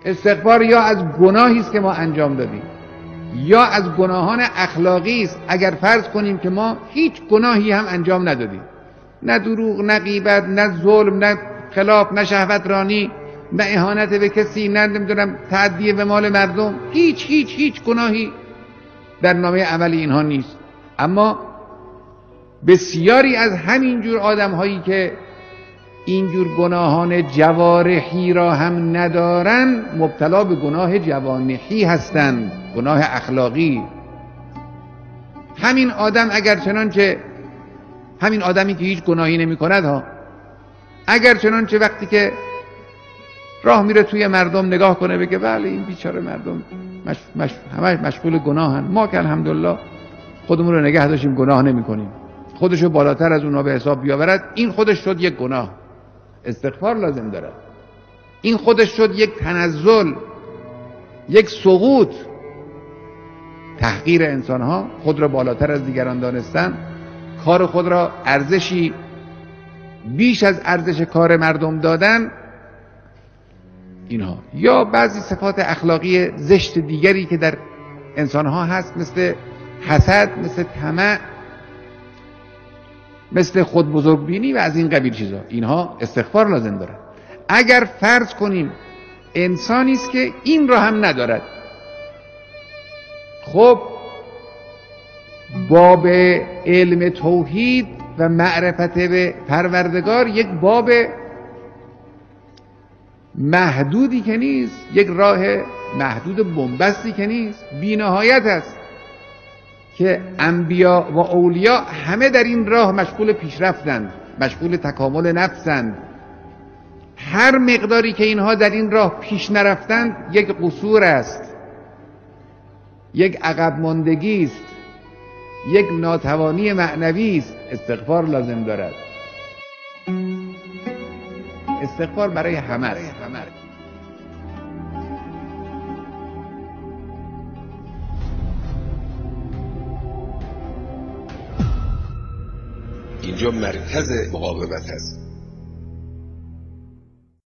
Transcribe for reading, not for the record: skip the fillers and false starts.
استغفار یا از گناهی است که ما انجام دادیم یا از گناهان اخلاقی است. اگر فرض کنیم که ما هیچ گناهی هم انجام ندادیم، نه دروغ، نه غیبت، نه ظلم، نه خلاف، نه شهوت رانی، نه اهانت به کسی، نه نمیدونم تعدی به مال مردم، هیچ گناهی در نامه عمل اینها نیست. اما بسیاری از همینجور آدم هایی که اینجور گناهان جوارحی را هم ندارن مبتلا به گناه جوانحی هستند، گناه اخلاقی. همین آدم اگر چنانچه همین آدمی که هیچ گناهی نمی کند ها، اگر چنانچه وقتی که راه میره توی مردم نگاه کنه بگه بله این بیچاره مردم همه مشغول گناهن، ما که الحمدلله خودمون رو نگه داشتیم گناه نمی کنیم، خودشو بالاتر از اونها به حساب بیاورد، این خودش شد یک گناه، استغفار لازم دارد. این خودش شد یک تنزل، یک سقوط. تحقیر انسانها، خود را بالاتر از دیگران دانستن، کار خود را ارزشی بیش از ارزش کار مردم دادن، اینها. یا بعضی صفات اخلاقی زشت دیگری که در انسانها هست، مثل حسد، مثل طمع، مثل خود بزرگبینی و از این قبیل چیزا، اینها استغفار لازم داره. اگر فرض کنیم انسانی است که این را هم ندارد، خب باب علم توحید و معرفت به پروردگار یک باب محدودی که نیست، یک راه محدود بنبستی که نیست، بی نهایت است که انبیا و اولیا همه در این راه مشغول پیشرفتند، مشغول تکامل نفسند. هر مقداری که اینها در این راه پیش نرفتند یک قصور است، یک عقب ماندگی است، یک ناتوانی معنوی است. استغفار لازم دارد. استغفار برای همه است. اینجا مرکز مقاومت هست.